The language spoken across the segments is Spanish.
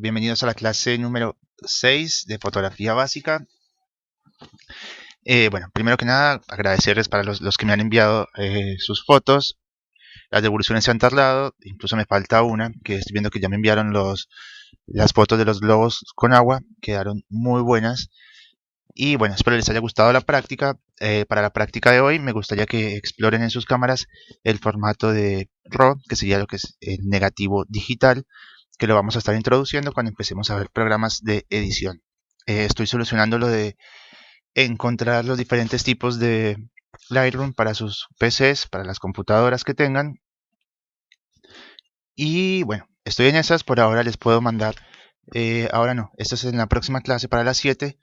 Bienvenidos a la clase número 6 de fotografía básica. Bueno, primero que nada, agradecerles para los que me han enviado sus fotos. Las devoluciones se han tardado, incluso me falta una, que estoy viendo que ya me enviaron las fotos de los globos con agua, quedaron muy buenas. Y bueno, espero les haya gustado la práctica. Para la práctica de hoy me gustaría que exploren en sus cámaras el formato de RAW, que sería lo que es el negativo digital, que lo vamos a estar introduciendo cuando empecemos a ver programas de edición. Estoy solucionando lo de encontrar los diferentes tipos de Lightroom para sus PCs, para las computadoras que tengan. Y bueno, estoy en esas, por ahora les puedo mandar, ahora no, esto es en la próxima clase para las 7,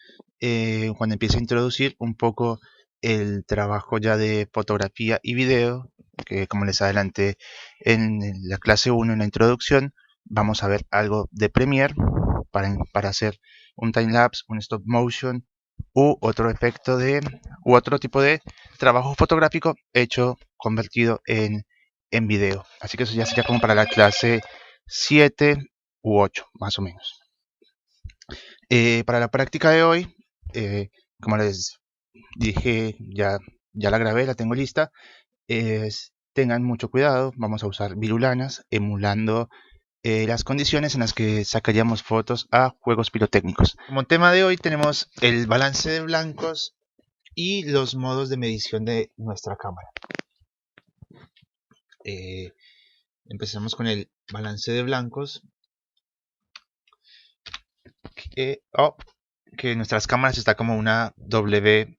cuando empiece a introducir un poco el trabajo ya de fotografía y video, que como les adelanté en la clase 1 en la introducción, vamos a ver algo de Premiere para hacer un timelapse, un stop motion u otro efecto u otro tipo de trabajo fotográfico hecho convertido en video. Así que eso ya sería como para la clase 7 u 8 más o menos. Para la práctica de hoy, como les dije, ya la grabé, la tengo lista. Tengan mucho cuidado, vamos a usar virulanas emulando las condiciones en las que sacaríamos fotos a juegos pirotécnicos. Como tema de hoy tenemos el balance de blancos y los modos de medición de nuestra cámara. Empezamos con el balance de blancos. Que nuestras cámaras está como una WB,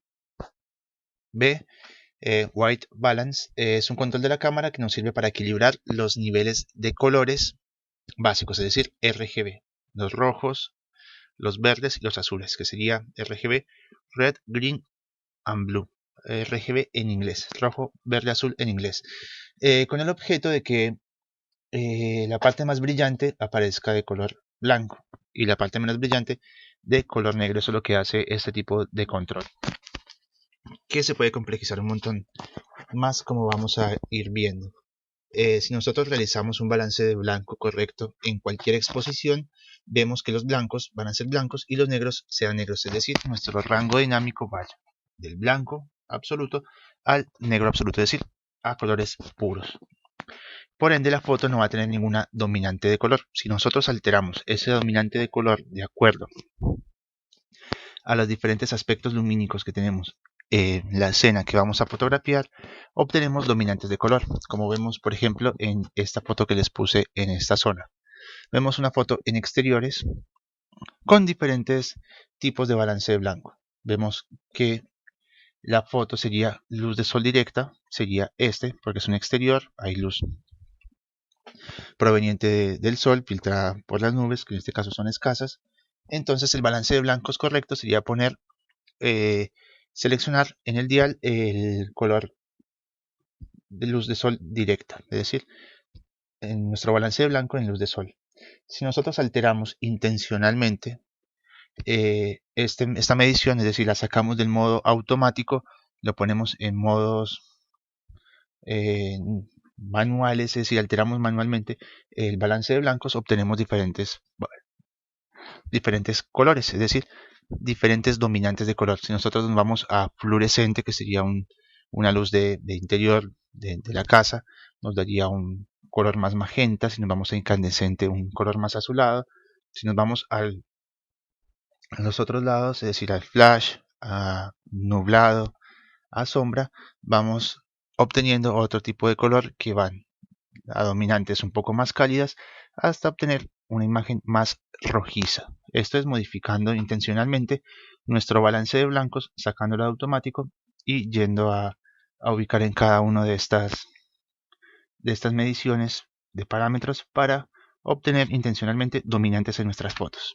White Balance. Es un control de la cámara que nos sirve para equilibrar los niveles de colores básicos, es decir, RGB, los rojos, los verdes y los azules, que sería RGB, Red, Green and Blue. RGB en inglés, rojo, verde, azul en inglés, con el objeto de que la parte más brillante aparezca de color blanco y la parte menos brillante de color negro. Eso es lo que hace este tipo de control, que se puede complejizar un montón más, como vamos a ir viendo. Si nosotros realizamos un balance de blanco correcto en cualquier exposición, vemos que los blancos van a ser blancos y los negros sean negros, es decir, nuestro rango dinámico vaya del blanco absoluto al negro absoluto, es decir, a colores puros. Por ende, la foto no va a tener ninguna dominante de color. Si nosotros alteramos ese dominante de color de acuerdo a los diferentes aspectos lumínicos que tenemos en la escena que vamos a fotografiar, obtenemos dominantes de color, como vemos por ejemplo en esta foto que les puse en esta zona. Vemos una foto en exteriores con diferentes tipos de balance de blanco. Vemos que la foto sería luz de sol directa, sería porque es un exterior, hay luz proveniente del sol filtrada por las nubes, que en este caso son escasas. Entonces el balance de blancos correcto sería seleccionar en el dial el color de luz de sol directa, es decir, en nuestro balance de blanco en luz de sol. Si nosotros alteramos intencionalmente esta medición, es decir, la sacamos del modo automático, lo ponemos en modos eh, manuales, es decir, alteramos manualmente el balance de blancos, obtenemos diferentes colores, es decir, diferentes dominantes de color. Si nosotros nos vamos a fluorescente, que sería una luz de interior de la casa, nos daría un color más magenta. Si nos vamos a incandescente, un color más azulado. Si nos vamos a los otros lados, es decir, al flash, a nublado, a sombra, vamos obteniendo otro tipo de color que van a dominantes un poco más cálidas hasta obtener una imagen más rojiza. Esto es modificando intencionalmente nuestro balance de blancos, sacándolo de automático y yendo a ubicar en cada una de estas mediciones de parámetros para obtener intencionalmente dominantes en nuestras fotos.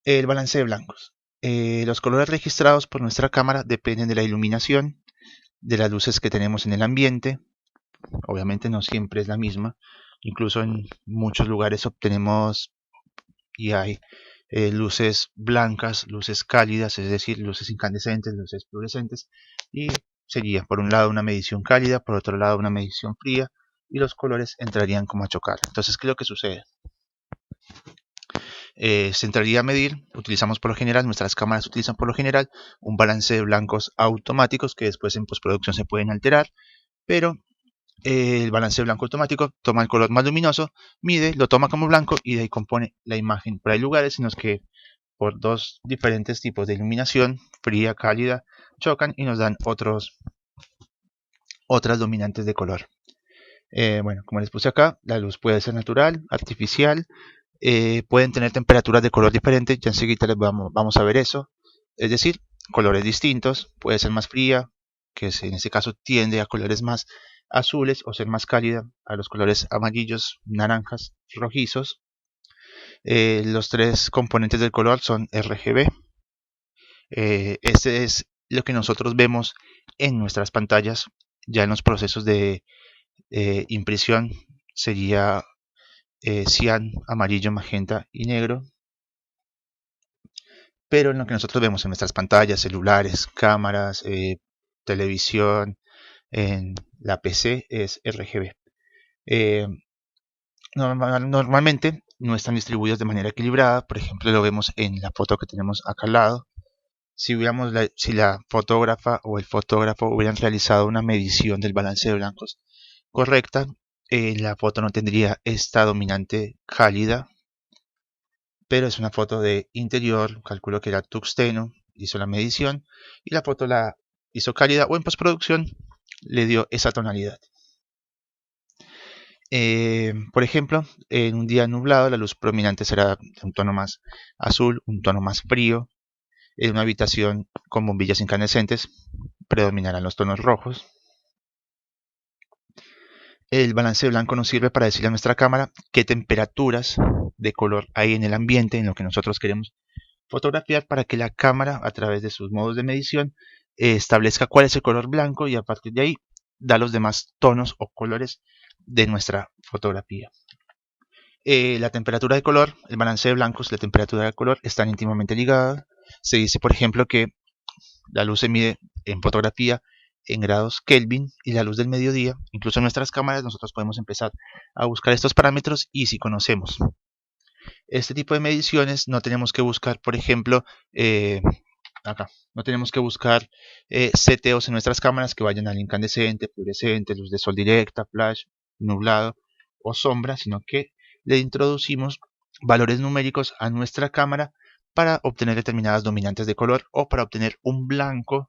El balance de blancos. Los colores registrados por nuestra cámara dependen de la iluminación, de las luces que tenemos en el ambiente. Obviamente no siempre es la misma. Incluso en muchos lugares obtenemos y hay luces blancas, luces cálidas, es decir, luces incandescentes, luces fluorescentes. Y sería por un lado una medición cálida, por otro lado una medición fría, y los colores entrarían como a chocar. Entonces, ¿qué es lo que sucede? Se entraría a medir, utilizamos por lo general, nuestras cámaras utilizan por lo general un balance de blancos automáticos que después en postproducción se pueden alterar, pero el balance de blanco automático toma el color más luminoso, mide, lo toma como blanco y de ahí compone la imagen. Pero hay lugares en los que por dos diferentes tipos de iluminación, fría, cálida, chocan y nos dan otras dominantes de color. Bueno, como les puse acá, la luz puede ser natural, artificial, pueden tener temperaturas de color diferentes, ya enseguida vamos a ver eso, es decir, colores distintos, puede ser más fría, que en este caso tiende a colores más azules, o ser más cálida a los colores amarillos, naranjas, rojizos. Los tres componentes del color son RGB. Este es lo que nosotros vemos en nuestras pantallas, ya en los procesos de impresión sería cian, amarillo, magenta y negro. Pero en lo que nosotros vemos en nuestras pantallas, celulares, cámaras, televisión, en la PC es RGB. Normalmente no están distribuidos de manera equilibrada, por ejemplo lo vemos en la foto que tenemos acá al lado. Si la fotógrafa o el fotógrafo hubieran realizado una medición del balance de blancos correcta, la foto no tendría esta dominante cálida, pero es una foto de interior, calculo que era tungsteno, hizo la medición y la foto la hizo cálida o en postproducción le dio esa tonalidad. Por ejemplo, en un día nublado la luz predominante será de un tono más azul, un tono más frío. En una habitación con bombillas incandescentes predominarán los tonos rojos. El balance de blanco nos sirve para decirle a nuestra cámara qué temperaturas de color hay en el ambiente, en lo que nosotros queremos fotografiar, para que la cámara, a través de sus modos de medición, establezca cuál es el color blanco y a partir de ahí da los demás tonos o colores de nuestra fotografía. La temperatura de color, el balance de blancos y la temperatura de color están íntimamente ligadas. Se dice, por ejemplo, que la luz se mide en fotografía en grados Kelvin y la luz del mediodía. Incluso en nuestras cámaras nosotros podemos empezar a buscar estos parámetros, y si conocemos este tipo de mediciones no tenemos que buscar, por ejemplo, acá, no tenemos que buscar CTOs en nuestras cámaras que vayan al incandescente, fluorescente, luz de sol directa, flash, nublado o sombra, sino que le introducimos valores numéricos a nuestra cámara para obtener determinadas dominantes de color o para obtener un blanco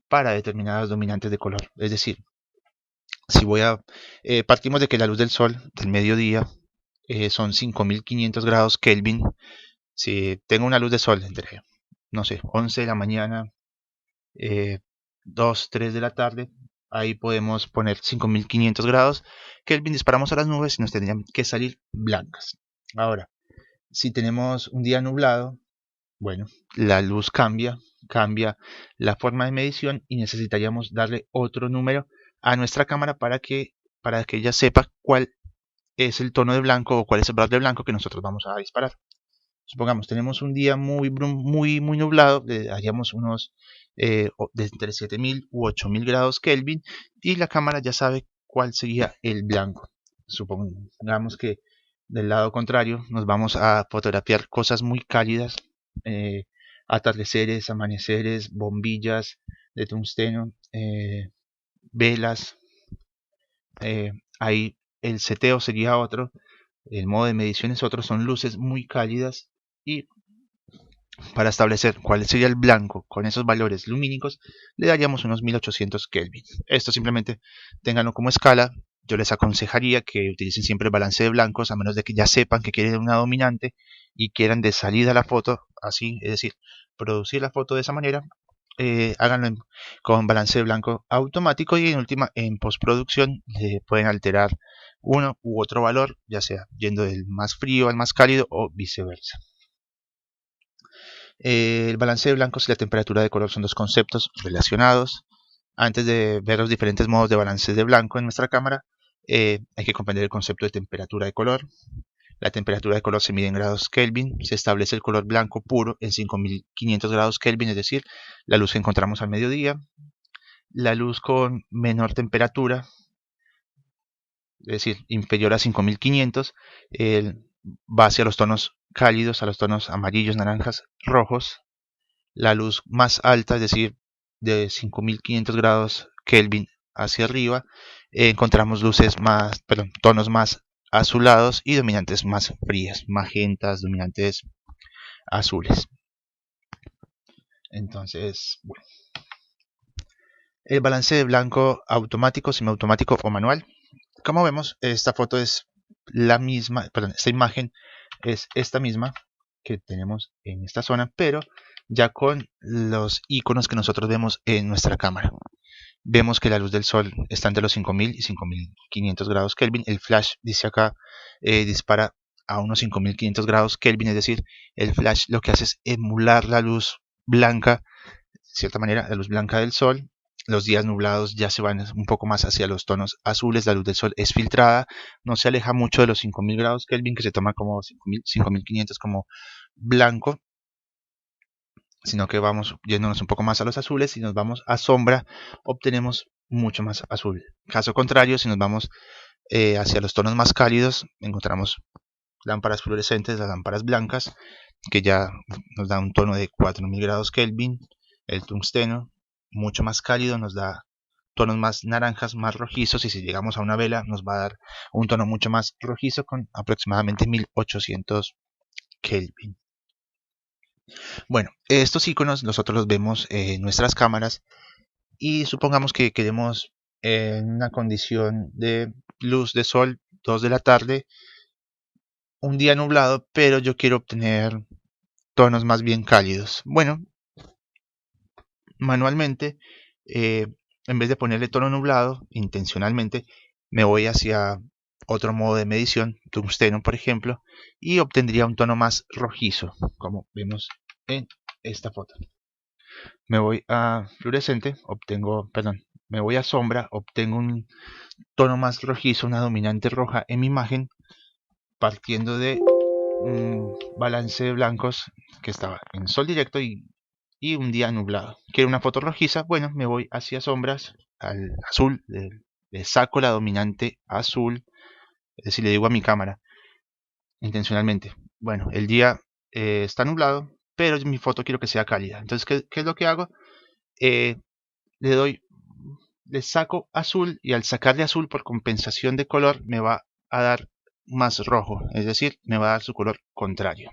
para determinadas dominantes de color. Es decir, si partimos de que la luz del sol del mediodía son 5500 grados Kelvin. Si tengo una luz de sol entre, no sé, 11 de la mañana, 2, 3 de la tarde, ahí podemos poner 5500 grados Kelvin, disparamos a las nubes y nos tendrían que salir blancas. Ahora, si tenemos un día nublado, bueno, la luz cambia la forma de medición y necesitaríamos darle otro número a nuestra cámara para que ella sepa cuál es el tono de blanco o cuál es el valor de blanco que nosotros vamos a disparar. Supongamos, tenemos un día muy nublado, hallamos unos de entre 7000 u 8000 grados Kelvin y la cámara ya sabe cuál sería el blanco. Supongamos que del lado contrario nos vamos a fotografiar cosas muy cálidas, atardeceres, amaneceres, bombillas de tungsteno, velas. Ahí el seteo sería otro, el modo de medición es otro, son luces muy cálidas, y para establecer cuál sería el blanco con esos valores lumínicos le daríamos unos 1800 Kelvin. Esto simplemente ténganlo como escala. Yo les aconsejaría que utilicen siempre el balance de blancos, a menos de que ya sepan que quieren una dominante y quieran de salida la foto así, es decir, producir la foto de esa manera. Háganlo con balance de blanco automático, y en última, en postproducción, pueden alterar uno u otro valor, ya sea yendo del más frío al más cálido o viceversa. El balance de blancos y la temperatura de color son dos conceptos relacionados. Antes de ver los diferentes modos de balance de blanco en nuestra cámara, hay que comprender el concepto de temperatura de color. La temperatura de color se mide en grados Kelvin. Se establece el color blanco puro en 5500 grados Kelvin, es decir, la luz que encontramos al mediodía. La luz con menor temperatura es decir, inferior a 5500, va hacia los tonos cálidos, a los tonos amarillos, naranjas, rojos. La luz más alta, es decir, de 5500 grados Kelvin hacia arriba, encontramos tonos más azulados y dominantes más frías, magentas, dominantes azules. Entonces, bueno, el balance de blanco automático, semiautomático o manual. Como vemos, esta foto es la misma, perdón, esta imagen es esta misma que tenemos en esta zona, pero ya con los iconos que nosotros vemos en nuestra cámara. Vemos que la luz del sol está entre los 5000 y 5500 grados Kelvin. El flash, dice acá, dispara a unos 5500 grados Kelvin, es decir, el flash lo que hace es emular la luz blanca, de cierta manera, la luz blanca del sol. Los días nublados ya se van un poco más hacia los tonos azules, la luz del sol es filtrada, no se aleja mucho de los 5000 grados Kelvin, que se toma como 5500 como blanco, sino que vamos yéndonos un poco más a los azules. Si nos vamos a sombra, obtenemos mucho más azul. Caso contrario, si nos vamos hacia los tonos más cálidos, encontramos lámparas fluorescentes, las lámparas blancas, que ya nos da un tono de 4000 grados Kelvin. El tungsteno, mucho más cálido, nos da tonos más naranjas, más rojizos, y si llegamos a una vela nos va a dar un tono mucho más rojizo con aproximadamente 1800 Kelvin. Bueno, estos iconos nosotros los vemos en nuestras cámaras y supongamos que queremos en una condición de luz de sol 2 de la tarde, un día nublado, pero yo quiero obtener tonos más bien cálidos. Bueno, manualmente, en vez de ponerle tono nublado, intencionalmente, me voy hacia otro modo de medición, tungsteno por ejemplo, y obtendría un tono más rojizo, como vemos en esta foto. Me voy a fluorescente, me voy a sombra, obtengo un tono más rojizo, una dominante roja en mi imagen, partiendo de un balance de blancos que estaba en sol directo y un día nublado. Quiero una foto rojiza, bueno, me voy hacia sombras, al azul, le saco la dominante azul, es decir, le digo a mi cámara intencionalmente, bueno, el día está nublado, pero mi foto quiero que sea cálida. Entonces, ¿qué es lo que hago? Eh, le saco azul, y al sacarle azul por compensación de color me va a dar más rojo, es decir, me va a dar su color contrario.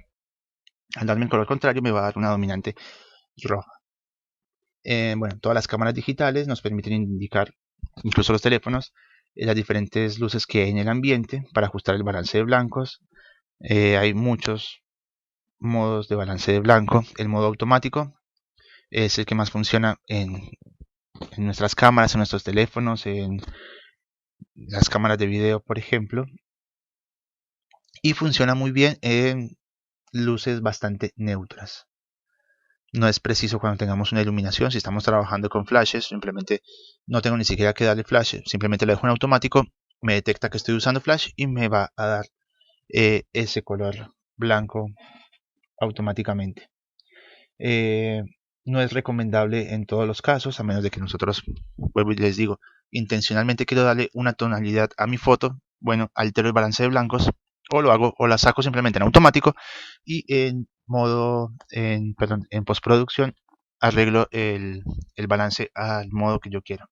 Al darme el color contrario me va a dar una dominante roja. Bueno, todas las cámaras digitales nos permiten indicar, incluso los teléfonos, las diferentes luces que hay en el ambiente para ajustar el balance de blancos. Hay muchos modos de balance de blanco. El modo automático es el que más funciona en nuestras cámaras, en nuestros teléfonos, en las cámaras de video, por ejemplo, y funciona muy bien en luces bastante neutras. No es preciso cuando tengamos una iluminación. Si estamos trabajando con flashes, simplemente no tengo ni siquiera que darle flash, simplemente lo dejo en automático, me detecta que estoy usando flash y me va a dar ese color blanco automáticamente. No es recomendable en todos los casos, a menos de que nosotros, vuelvo y les digo, intencionalmente quiero darle una tonalidad a mi foto. Bueno, altero el balance de blancos, o lo hago, o la saco simplemente en automático, y en postproducción arreglo el balance al modo que yo quiero.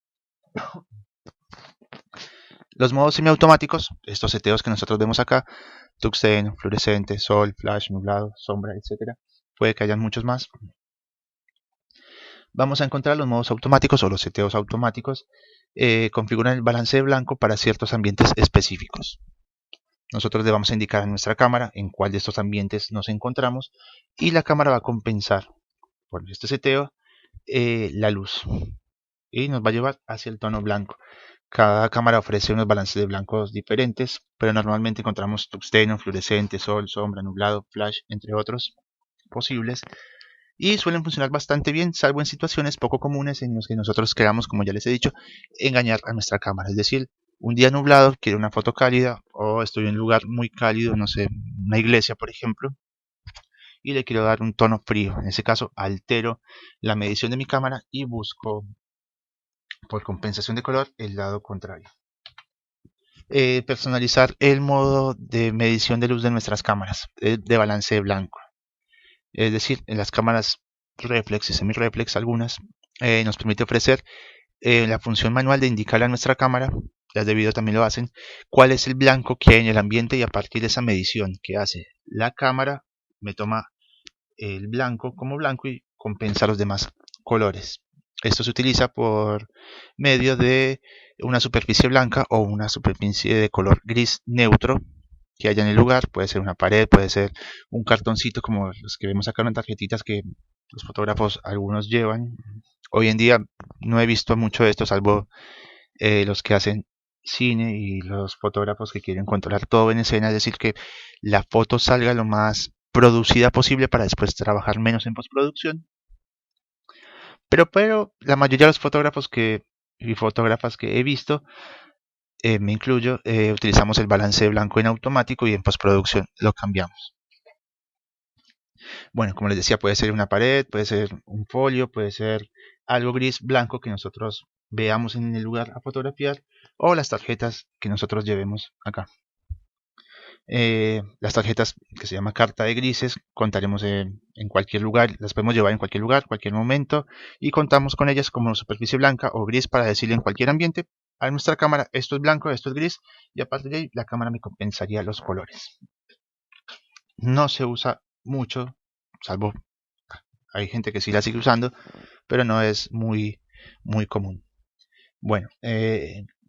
Los modos semiautomáticos, estos seteos que nosotros vemos acá, tungsteno, fluorescente, sol, flash, nublado, sombra, etc. Puede que hayan muchos más. Vamos a encontrar los modos automáticos o los seteos automáticos. Configuran el balance de blanco para ciertos ambientes específicos. Nosotros le vamos a indicar a nuestra cámara en cuál de estos ambientes nos encontramos, y la cámara va a compensar por este seteo la luz y nos va a llevar hacia el tono blanco. Cada cámara ofrece unos balances de blancos diferentes, pero normalmente encontramos tungsteno, fluorescente, sol, sombra, nublado, flash, entre otros posibles, y suelen funcionar bastante bien, salvo en situaciones poco comunes en las que nosotros queramos, como ya les he dicho, engañar a nuestra cámara. Es decir, un día nublado quiero una foto cálida, o estoy en un lugar muy cálido, no sé, una iglesia por ejemplo, y le quiero dar un tono frío. En ese caso altero la medición de mi cámara y busco por compensación de color el lado contrario. personalizar el modo de medición de luz de nuestras cámaras, de balance de blanco. Es decir, en las cámaras reflex y semi-reflex algunas nos permite ofrecer la función manual de indicarle a nuestra cámara, las de video también lo hacen, cuál es el blanco que hay en el ambiente, y a partir de esa medición que hace la cámara me toma el blanco como blanco y compensa los demás colores. Esto se utiliza por medio de una superficie blanca o una superficie de color gris neutro que haya en el lugar. Puede ser una pared, puede ser un cartoncito como los que vemos acá en tarjetitas que los fotógrafos algunos llevan. Hoy en día no he visto mucho de esto, salvo los que hacen cine y los fotógrafos que quieren controlar todo en escena, es decir, que la foto salga lo más producida posible para después trabajar menos en postproducción. Pero la mayoría de los fotógrafos y fotógrafas que he visto, me incluyo, utilizamos el balance de blanco en automático y en postproducción lo cambiamos. Bueno, como les decía, puede ser una pared, puede ser un folio, puede ser algo gris blanco que nosotros veamos en el lugar a fotografiar, o las tarjetas que nosotros llevemos acá. Las tarjetas que se llama carta de grises contaremos en cualquier lugar, las podemos llevar en cualquier lugar, cualquier momento, y contamos con ellas como superficie blanca o gris para decirle en cualquier ambiente a nuestra cámara: esto es blanco, esto es gris, y a partir de ahí la cámara me compensaría los colores. No se usa mucho, salvo hay gente que sí la sigue usando, pero no es muy común. Bueno,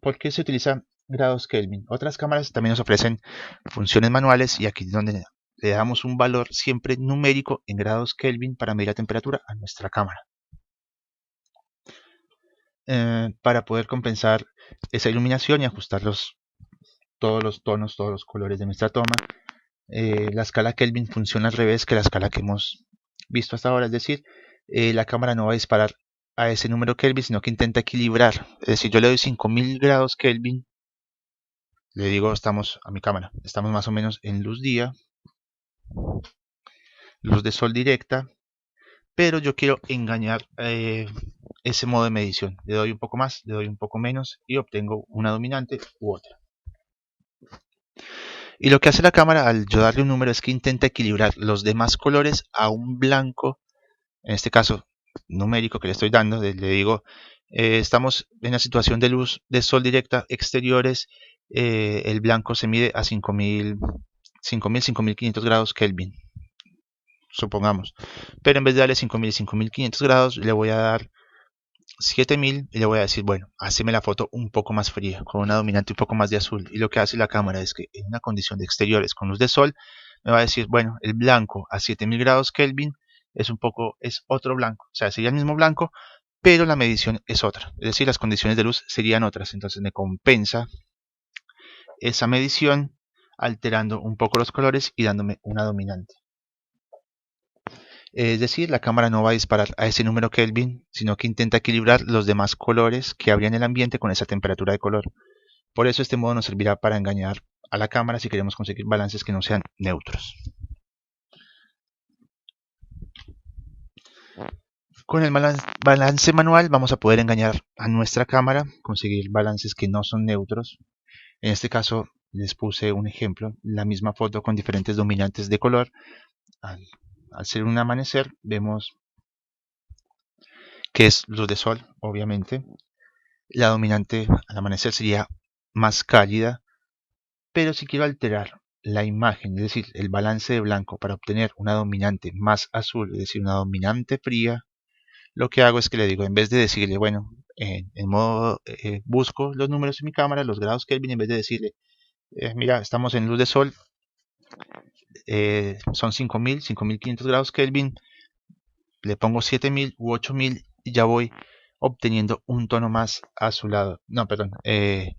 ¿por qué se utiliza grados Kelvin? Otras cámaras también nos ofrecen funciones manuales, y aquí es donde le damos un valor siempre numérico en grados Kelvin para medir la temperatura a nuestra cámara. Para poder compensar esa iluminación y ajustar todos los tonos, todos los colores de nuestra toma, la escala Kelvin funciona al revés que la escala que hemos visto hasta ahora, es decir, la cámara no va a disparar a ese número Kelvin, sino que intenta equilibrar. Es decir, yo le doy 5000 grados Kelvin, le digo estamos a mi cámara, estamos más o menos en luz día, luz de sol directa, pero yo quiero engañar ese modo de medición. Le doy un poco más, le doy un poco menos y obtengo una dominante u otra. Y lo que hace la cámara al yo darle un número es que intenta equilibrar los demás colores a un blanco, en este caso numérico que le estoy dando. Le digo, estamos en una situación de luz de sol directa exteriores, el blanco se mide a 5500 grados Kelvin, supongamos. Pero en vez de darle 5000 y 5500 grados, le voy a dar 7000 y le voy a decir, bueno, haceme la foto un poco más fría, con una dominante un poco más de azul. Y lo que hace la cámara es que en una condición de exteriores con luz de sol, me va a decir, bueno, el blanco a 7000 grados Kelvin es otro blanco. O sea, sería el mismo blanco, pero la medición es otra. Es decir, las condiciones de luz serían otras. Entonces me compensa esa medición alterando un poco los colores y dándome una dominante. Es decir, la cámara no va a disparar a ese número Kelvin, sino que intenta equilibrar los demás colores que habría en el ambiente con esa temperatura de color. Por eso este modo nos servirá para engañar a la cámara si queremos conseguir balances que no sean neutros. Con el balance manual vamos a poder engañar a nuestra cámara, conseguir balances que no son neutros. En este caso les puse un ejemplo, la misma foto con diferentes dominantes de color. Al ser un amanecer, vemos que es luz de sol, obviamente. La dominante al amanecer sería más cálida, pero si quiero alterar la imagen, es decir, el balance de blanco para obtener una dominante más azul, es decir, una dominante fría, lo que hago es que le digo, en vez de decirle, bueno, en modo busco los números en mi cámara, los grados Kelvin, en vez de decirle, mira, estamos en luz de sol, son 5000, 5500 grados Kelvin, le pongo 7000 u 8000 y ya voy obteniendo un tono más azulado. No, perdón, le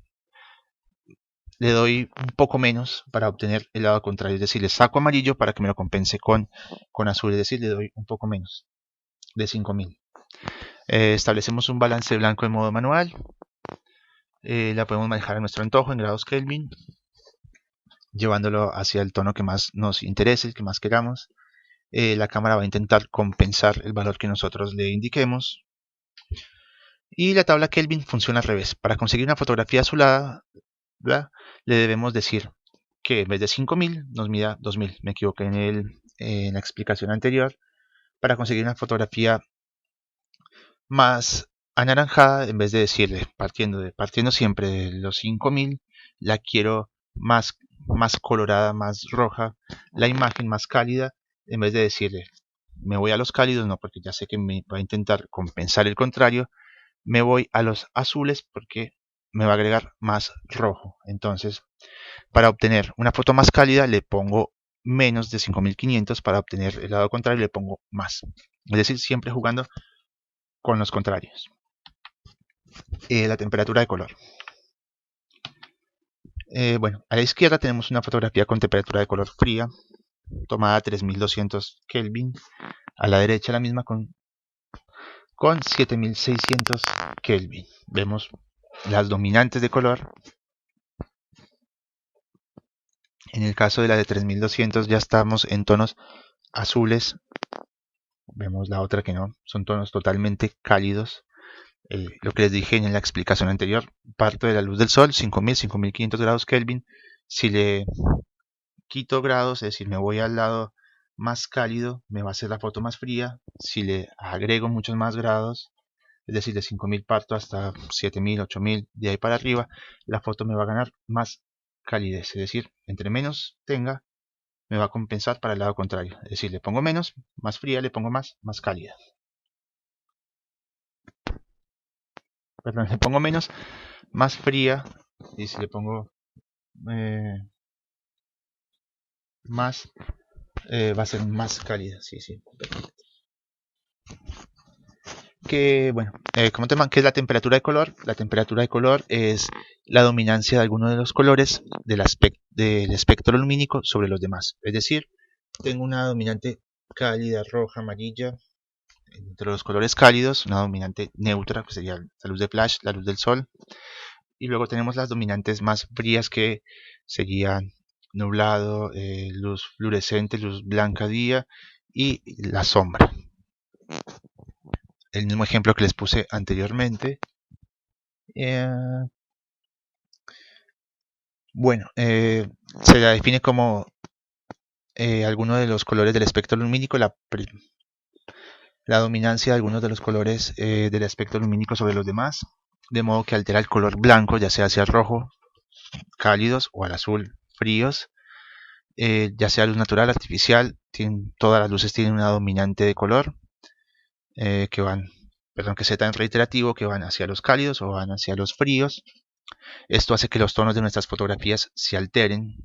doy un poco menos para obtener el lado contrario, es decir, le saco amarillo para que me lo compense con azul, es decir, le doy un poco menos de 5000. Establecemos un balance blanco en modo manual, la podemos manejar a nuestro antojo en grados Kelvin, llevándolo hacia el tono que más nos interese, el que más queramos. La cámara va a intentar compensar el valor que nosotros le indiquemos. Y la tabla Kelvin funciona al revés. Para conseguir una fotografía azulada, ¿verdad? Le debemos decir que en vez de 5000 nos mida 2000. Me equivoqué en la explicación anterior. Para conseguir una fotografía más anaranjada, en vez de decirle partiendo siempre de los 5000, la quiero más colorada, más roja, la imagen más cálida, en vez de decirle me voy a los cálidos, no, porque ya sé que me va a intentar compensar el contrario, me voy a los azules porque me va a agregar más rojo. Entonces, para obtener una foto más cálida le pongo menos de 5500, para obtener el lado contrario le pongo más. Es decir, siempre jugando con los contrarios. La temperatura de color. Bueno, a la izquierda tenemos una fotografía con temperatura de color fría, tomada a 3200 Kelvin. A la derecha la misma con 7600 Kelvin. Vemos las dominantes de color. En el caso de la de 3200 ya estamos en tonos azules. Vemos la otra que no, son tonos totalmente cálidos. Lo que les dije en la explicación anterior, parto de la luz del sol, 5500 grados Kelvin. Si le quito grados, es decir, me voy al lado más cálido, me va a hacer la foto más fría. Si le agrego muchos más grados, es decir, de 5000 parto hasta 7000, 8000, de ahí para arriba, la foto me va a ganar más calidez. Es decir, entre menos tenga, me va a compensar para el lado contrario. Es decir, le pongo menos, más fría, le pongo más cálida. Perdón, le pongo menos, más fría, y si le pongo más, va a ser más cálida. Sí, sí. Que bueno, como tema, ¿qué es la temperatura de color? La temperatura de color es la dominancia de alguno de los colores del espectro lumínico sobre los demás. Es decir, tengo una dominante cálida, roja, amarilla, entre los colores cálidos, una dominante neutra, que sería la luz de flash, la luz del sol, y luego tenemos las dominantes más frías, que serían nublado, luz fluorescente, luz blanca día y la sombra. El mismo ejemplo que les puse anteriormente. Bueno, se la define como alguno de los colores del espectro lumínico, la dominancia de algunos de los colores del espectro lumínico sobre los demás, de modo que altera el color blanco, ya sea hacia el rojo, cálidos, o al azul, fríos, ya sea luz natural, artificial. Todas las luces tienen una dominante de color, que sea tan reiterativo, que van hacia los cálidos o van hacia los fríos. Esto hace que los tonos de nuestras fotografías se alteren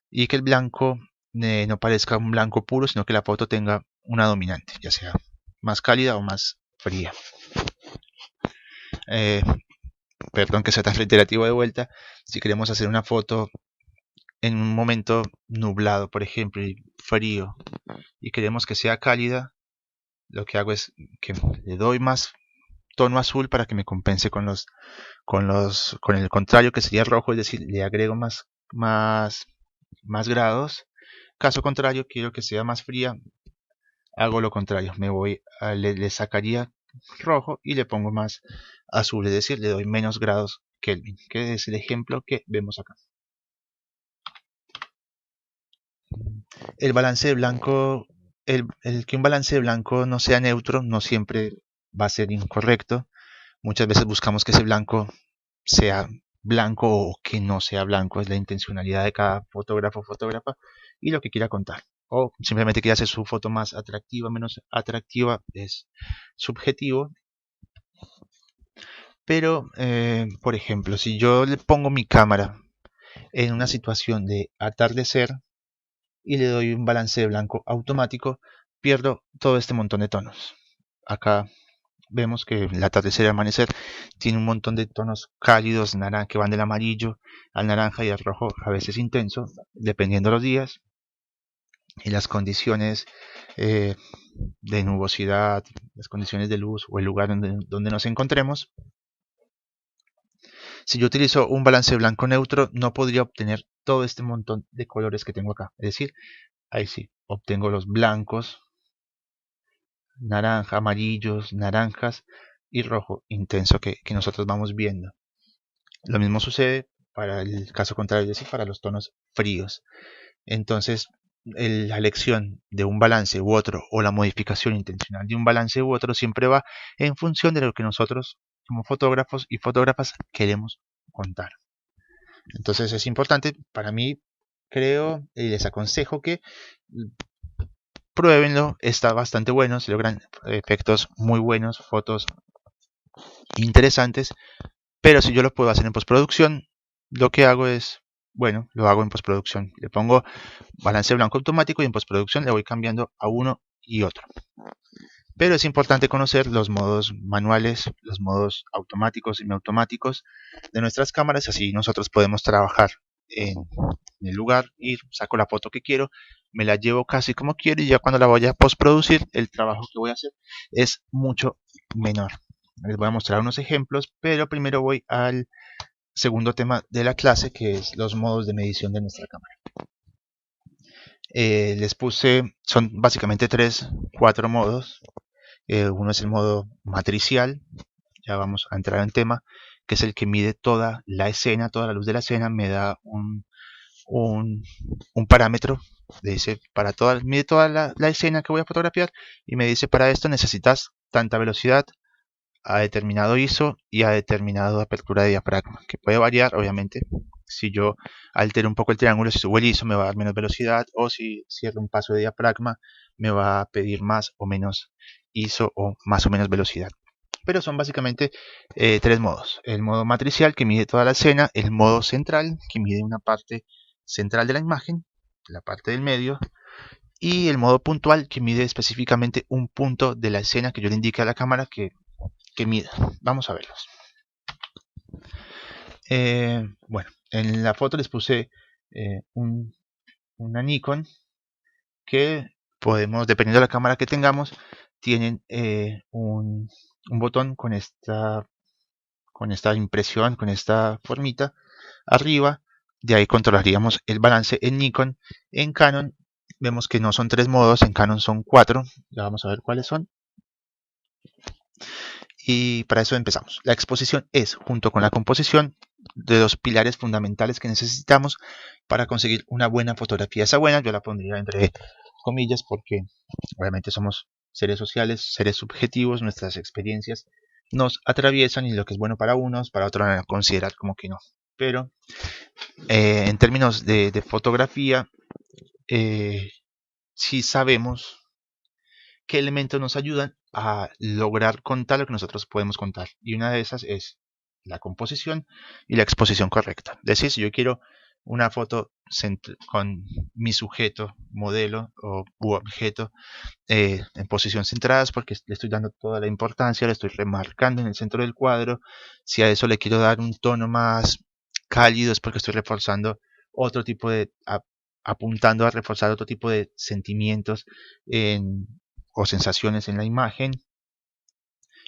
y que el blanco no parezca un blanco puro, sino que la foto tenga una dominante, ya sea más cálida o más fría. Perdón que sea tan reiterativo de vuelta. Si queremos hacer una foto en un momento nublado, por ejemplo, y frío, y queremos que sea cálida, lo que hago es que le doy más tono azul para que me compense con el contrario, que sería rojo, es decir, le agrego más grados. Caso contrario, quiero que sea más fría, hago lo contrario, le sacaría rojo y le pongo más azul, es decir, le doy menos grados Kelvin, que es el ejemplo que vemos acá. El balance de blanco, el que un balance de blanco no sea neutro no siempre va a ser incorrecto. Muchas veces buscamos que ese blanco sea blanco o que no sea blanco. Es la intencionalidad de cada fotógrafo o fotógrafa y lo que quiera contar. O simplemente quiere hacer su foto más atractiva, menos atractiva, es subjetivo. Pero, por ejemplo, si yo le pongo mi cámara en una situación de atardecer y le doy un balance de blanco automático, pierdo todo este montón de tonos. Acá vemos que el atardecer y el amanecer tiene un montón de tonos cálidos, que van del amarillo al naranja y al rojo, a veces intenso, dependiendo de los días y las condiciones de nubosidad, las condiciones de luz o el lugar donde nos encontremos. Si yo utilizo un balance blanco neutro, no podría obtener todo este montón de colores que tengo acá. Es decir, ahí sí, obtengo los blancos, naranja, amarillos, naranjas y rojo intenso que nosotros vamos viendo. Lo mismo sucede para el caso contrario, es decir, para los tonos fríos. Entonces, la elección de un balance u otro o la modificación intencional de un balance u otro siempre va en función de lo que nosotros como fotógrafos y fotógrafas queremos contar. Entonces es importante para mí, creo y les aconsejo que pruébenlo, está bastante bueno, se logran efectos muy buenos, fotos interesantes, pero si yo lo puedo hacer en postproducción, lo que hago es, bueno, lo hago en postproducción. Le pongo balance blanco automático y en postproducción le voy cambiando a uno y otro. Pero es importante conocer los modos manuales, los modos automáticos y semiautomáticos de nuestras cámaras, así nosotros podemos trabajar en el lugar, ir, saco la foto que quiero, me la llevo casi como quiero y ya cuando la voy a postproducir, el trabajo que voy a hacer es mucho menor. Les voy a mostrar unos ejemplos, pero primero voy al segundo tema de la clase, que es los modos de medición de nuestra cámara. Les puse, son básicamente 4 modos. Uno es el modo matricial, ya vamos a entrar en tema, que es el que mide toda la escena, toda la luz de la escena, me da un parámetro, dice mide toda la escena que voy a fotografiar y me dice para esto necesitas tanta velocidad a determinado ISO y a determinada apertura de diafragma, que puede variar obviamente. Si yo altero un poco el triángulo, si subo el ISO me va a dar menos velocidad, o si cierro un paso de diafragma me va a pedir más o menos ISO o más o menos velocidad. Pero son básicamente 3 modos. El modo matricial, que mide toda la escena, el modo central, que mide una parte central de la imagen, la parte del medio, y el modo puntual, que mide específicamente un punto de la escena que yo le indique a la cámara que mida. Vamos a verlos. Bueno, en la foto les puse una Nikon que podemos, dependiendo de la cámara que tengamos, tienen un botón con esta impresión, con esta formita arriba. De ahí controlaríamos el balance en Nikon. En Canon vemos que no son 3 modos, en Canon son 4. Ya vamos a ver cuáles son. Y para eso empezamos. La exposición es, junto con la composición, de los pilares fundamentales que necesitamos para conseguir una buena fotografía. Esa buena yo la pondría entre comillas porque obviamente somos seres sociales, seres subjetivos, nuestras experiencias nos atraviesan y lo que es bueno para unos, para otros van a considerar como que no. Pero en términos de fotografía, sí sabemos qué elementos nos ayudan a lograr contar lo que nosotros podemos contar. Y una de esas es la composición y la exposición correcta. Es decir, si yo quiero una foto con mi sujeto, modelo u objeto en posición centrada, es porque le estoy dando toda la importancia, le estoy remarcando en el centro del cuadro. Si a eso le quiero dar un tono más cálido, es porque estoy reforzando otro tipo de, apuntando a reforzar otro tipo de sentimientos o sensaciones en la imagen.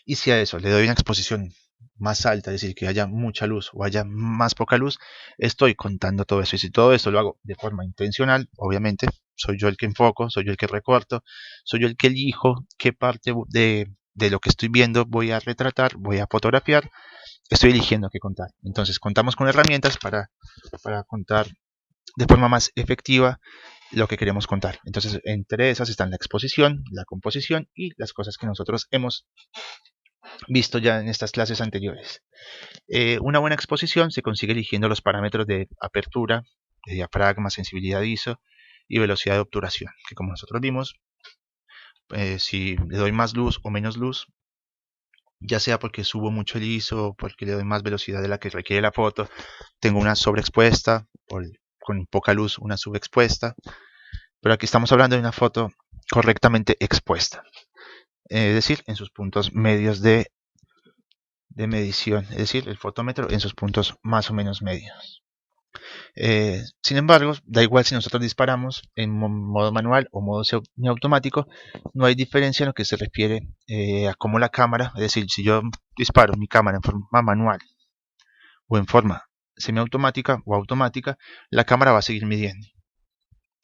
Y si a eso le doy una exposición más alta, es decir, que haya mucha luz o haya más poca luz, estoy contando todo eso. Y si todo esto lo hago de forma intencional, obviamente, soy yo el que enfoco, soy yo el que recorto, soy yo el que elijo qué parte de lo que estoy viendo voy a retratar, voy a fotografiar, estoy eligiendo qué contar. Entonces contamos con herramientas para contar de forma más efectiva lo que queremos contar. Entonces entre esas están la exposición, la composición y las cosas que nosotros hemos visto ya en estas clases anteriores. Una buena exposición se consigue eligiendo los parámetros de apertura, de diafragma, sensibilidad ISO y velocidad de obturación, que como nosotros vimos, si le doy más luz o menos luz, ya sea porque subo mucho el ISO o porque le doy más velocidad de la que requiere la foto, tengo una sobreexpuesta, o con poca luz una subexpuesta, pero aquí estamos hablando de una foto correctamente expuesta, es decir, en sus puntos medios de medición, es decir, el fotómetro en sus puntos más o menos medios. Sin embargo, da igual si nosotros disparamos en modo manual o modo semiautomático, no hay diferencia en lo que se refiere a cómo la cámara, es decir, si yo disparo mi cámara en forma manual o en forma semiautomática o automática, la cámara va a seguir midiendo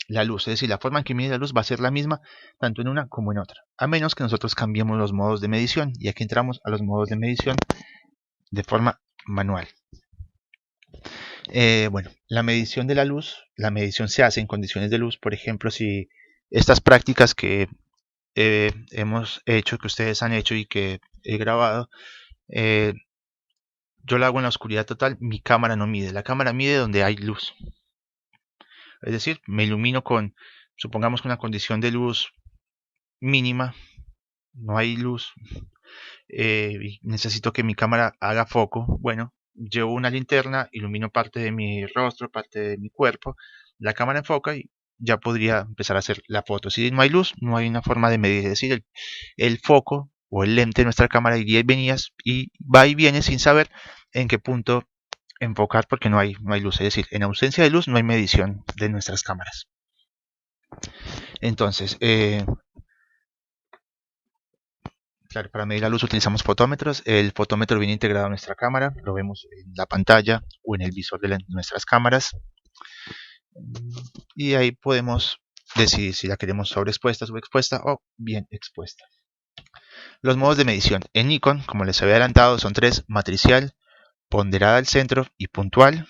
la luz, es decir, la forma en que mide la luz va a ser la misma tanto en una como en otra, a menos que nosotros cambiemos los modos de medición, y aquí entramos a los modos de medición de forma manual. Bueno, la medición de la luz, la medición se hace en condiciones de luz. Por ejemplo, si estas prácticas que hemos hecho, que ustedes han hecho y que he grabado, eh, yo la hago en la oscuridad total, mi cámara no mide. La cámara mide donde hay luz. Es decir, me ilumino con, supongamos que una condición de luz mínima, no hay luz, y necesito que mi cámara haga foco. Bueno, llevo una linterna, ilumino parte de mi rostro, parte de mi cuerpo, la cámara enfoca y ya podría empezar a hacer la foto. Si no hay luz, no hay una forma de medir. Es decir, el foco o el lente de nuestra cámara iría y venía y va y viene sin saber en qué punto enfocar porque no hay luz. Es decir, en ausencia de luz no hay medición de nuestras cámaras. Entonces, claro, para medir la luz utilizamos fotómetros. El fotómetro viene integrado a nuestra cámara, lo vemos en la pantalla o en el visor de nuestras cámaras. Y ahí podemos decidir si la queremos sobreexpuesta, subexpuesta o bien expuesta. Los modos de medición. En Nikon, como les había adelantado, son tres: matricial, ponderada al centro y puntual.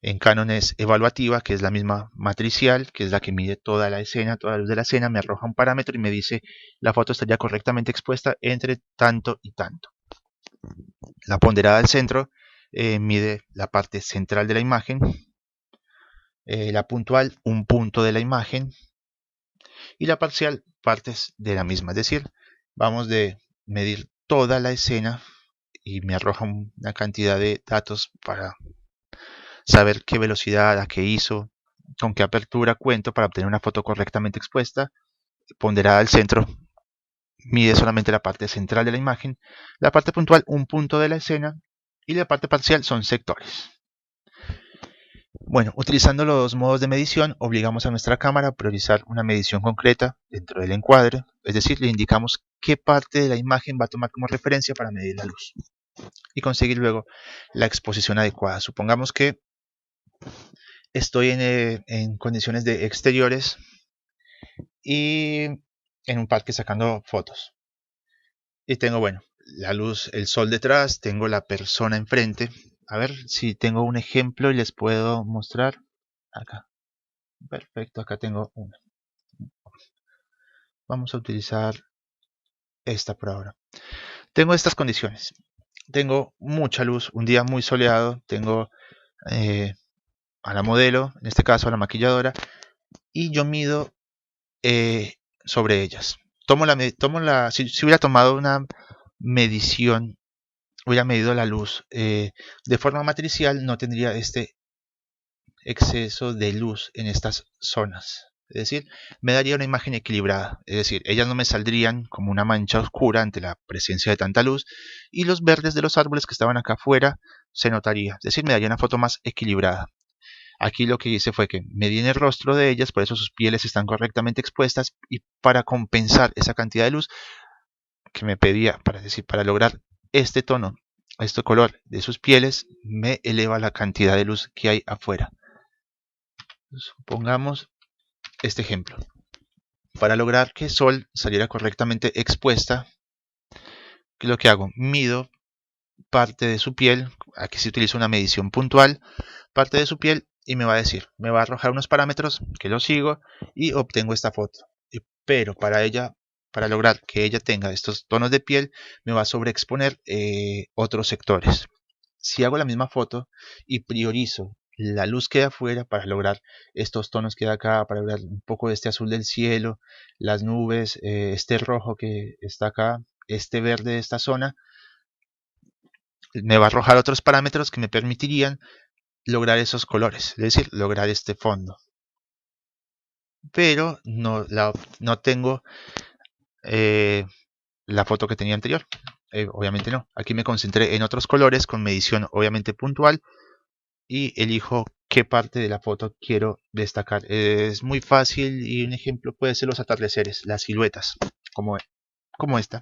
En Canon es evaluativa, que es la misma matricial, que es la que mide toda la escena, toda la luz de la escena, me arroja un parámetro y me dice la foto estaría correctamente expuesta entre tanto y tanto. La ponderada al centro mide la parte central de la imagen, la puntual un punto de la imagen y la parcial partes de la misma. Es decir, vamos de medir toda la escena y me arroja una cantidad de datos para saber qué velocidad, a qué ISO, con qué apertura cuento para obtener una foto correctamente expuesta. Ponderada al centro mide solamente la parte central de la imagen, la parte puntual un punto de la escena y la parte parcial son sectores. Bueno, utilizando los modos de medición obligamos a nuestra cámara a priorizar una medición concreta dentro del encuadre, es decir, le indicamos qué parte de la imagen va a tomar como referencia para medir la luz y conseguir luego la exposición adecuada. Supongamos que estoy en condiciones de exteriores y en un parque sacando fotos. Y tengo, bueno, la luz, el sol detrás, tengo la persona enfrente. A ver si tengo un ejemplo y les puedo mostrar. Acá. Perfecto, acá tengo una. Vamos a utilizar esta por ahora. Tengo estas condiciones. Tengo mucha luz, un día muy soleado. Tengo a la modelo, en este caso a la maquilladora, y yo mido sobre ellas. Si hubiera tomado una medición, hubiera medido la luz de forma matricial, no tendría este exceso de luz en estas zonas. Es decir, me daría una imagen equilibrada. Es decir, ellas no me saldrían como una mancha oscura ante la presencia de tanta luz y los verdes de los árboles que estaban acá afuera se notaría. Es decir, me daría una foto más equilibrada. Aquí lo que hice fue que medí en el rostro de ellas, por eso sus pieles están correctamente expuestas y para compensar esa cantidad de luz que me pedía, para lograr este tono, este color de sus pieles, me eleva la cantidad de luz que hay afuera. Supongamos este ejemplo. Para lograr que Sol saliera correctamente expuesta, ¿qué es lo que hago? Mido parte de su piel, aquí se utiliza una medición puntual, parte de su piel y me va a decir, me va a arrojar unos parámetros que lo sigo y obtengo esta foto. Pero para lograr que ella tenga estos tonos de piel, me va a sobreexponer otros sectores. Si hago la misma foto y priorizo la luz que hay afuera para lograr estos tonos que hay acá, para lograr un poco de este azul del cielo, las nubes, este rojo que está acá, este verde de esta zona, me va a arrojar otros parámetros que me permitirían lograr esos colores, es decir, lograr este fondo. Pero no tengo la foto que tenía anterior. Obviamente no. Aquí me concentré en otros colores con medición obviamente puntual y elijo qué parte de la foto quiero destacar. Es muy fácil y un ejemplo puede ser los atardeceres, las siluetas, como esta.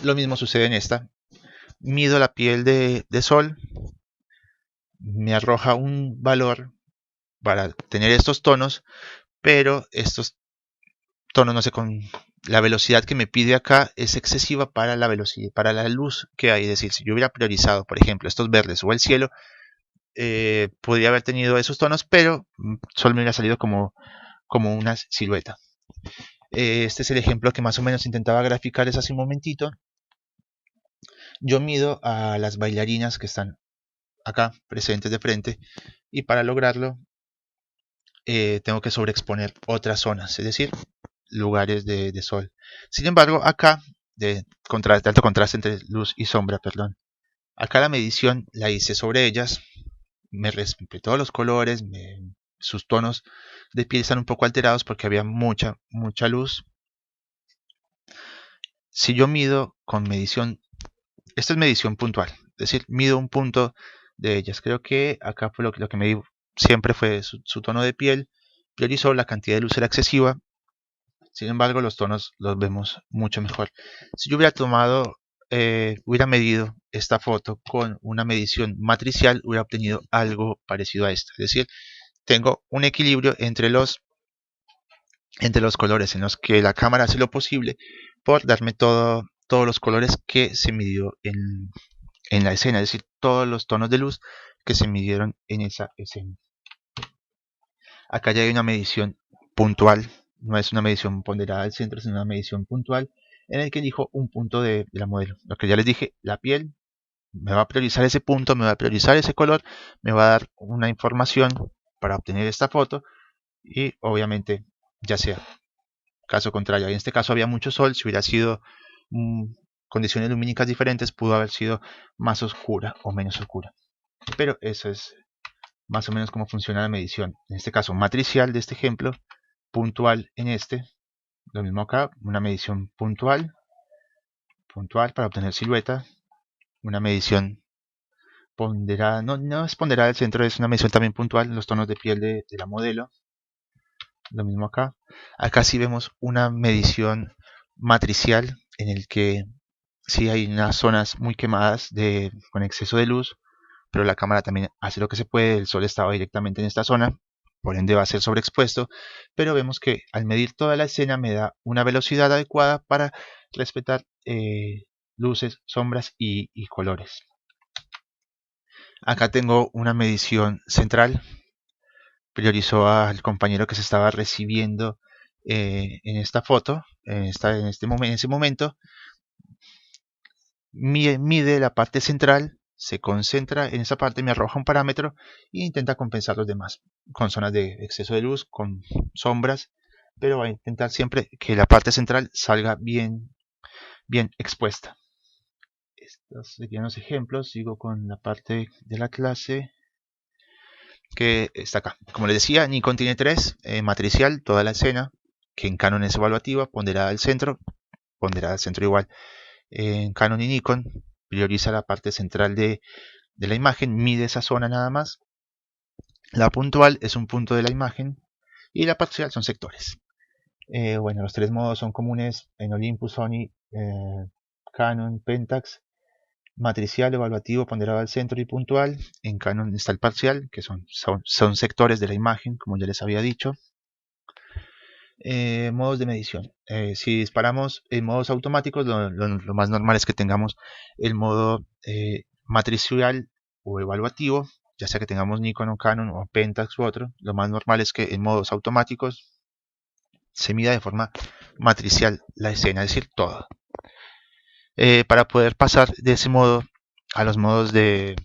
Lo mismo sucede en esta. Mido la piel de sol, me arroja un valor para tener estos tonos, pero estos tono, no sé, con la velocidad que me pide acá es excesiva para la velocidad, para la luz que hay. Es decir, si yo hubiera priorizado, por ejemplo, estos verdes o el cielo, podría haber tenido esos tonos, pero solo me hubiera salido como una silueta. Este es el ejemplo que más o menos intentaba graficar hace un momentito. Yo mido a las bailarinas que están acá presentes de frente, y para lograrlo tengo que sobreexponer otras zonas, es decir, lugares de sol. Sin embargo, acá, de alto contraste entre luz y sombra, perdón, acá la medición la hice sobre ellas, me respetó los colores, sus tonos de piel están un poco alterados porque había mucha luz. Si yo mido con medición, esta es medición puntual, es decir, mido un punto de ellas. Creo que acá fue lo que me di siempre fue su tono de piel. Priorizó, la cantidad de luz era excesiva, sin embargo los tonos los vemos mucho mejor. Si yo hubiera medido esta foto con una medición matricial, hubiera obtenido algo parecido a esto. Es decir, tengo un equilibrio entre los colores en los que la cámara hace lo posible por darme todos los colores que se midió en la escena, es decir, todos los tonos de luz que se midieron en esa escena. Acá ya hay una medición puntual, no es una medición ponderada del centro, sino una medición puntual en el que elijo un punto de la modelo. Lo que ya les dije, la piel me va a priorizar ese punto, me va a priorizar ese color, me va a dar una información para obtener esta foto, y obviamente, ya sea caso contrario, en este caso había mucho sol, si hubiera sido condiciones lumínicas diferentes, pudo haber sido más oscura o menos oscura. Pero eso es más o menos cómo funciona la medición. En este caso matricial de este ejemplo, puntual en este, lo mismo acá, una medición puntual para obtener silueta, una medición ponderada, no es ponderada del centro, es una medición también puntual en los tonos de piel de la modelo, lo mismo acá. Acá sí vemos una medición matricial en el que sí hay unas zonas muy quemadas con exceso de luz, pero la cámara también hace lo que se puede, el sol estaba directamente en esta zona, por ende va a ser sobreexpuesto, pero vemos que al medir toda la escena me da una velocidad adecuada para respetar luces, sombras y colores. Acá tengo una medición central, priorizó al compañero que se estaba recibiendo en esta foto, en ese momento, mide la parte central, se concentra en esa parte, me arroja un parámetro e intenta compensar los demás, con zonas de exceso de luz, con sombras, pero va a intentar siempre que la parte central salga bien expuesta. Estos serían los ejemplos. Sigo con la parte de la clase que está acá. Como les decía, Nikon tiene 3, matricial, toda la escena, que en Canon es evaluativa, ponderada al centro igual. En Canon y Nikon prioriza la parte central de la imagen, mide esa zona nada más. La puntual es un punto de la imagen y la parcial son sectores. Bueno, los 3 modos son comunes en Olympus, Sony, Canon, Pentax. Matricial, evaluativo, ponderado al centro y puntual. En Canon está el parcial, que son sectores de la imagen, como ya les había dicho. Modos de medición. Si disparamos en modos automáticos, lo más normal es que tengamos el modo matricial o evaluativo, ya sea que tengamos Nikon o Canon o Pentax u otro. Lo más normal es que en modos automáticos se mida de forma matricial la escena, es decir, todo. Para poder pasar de ese modo a los modos de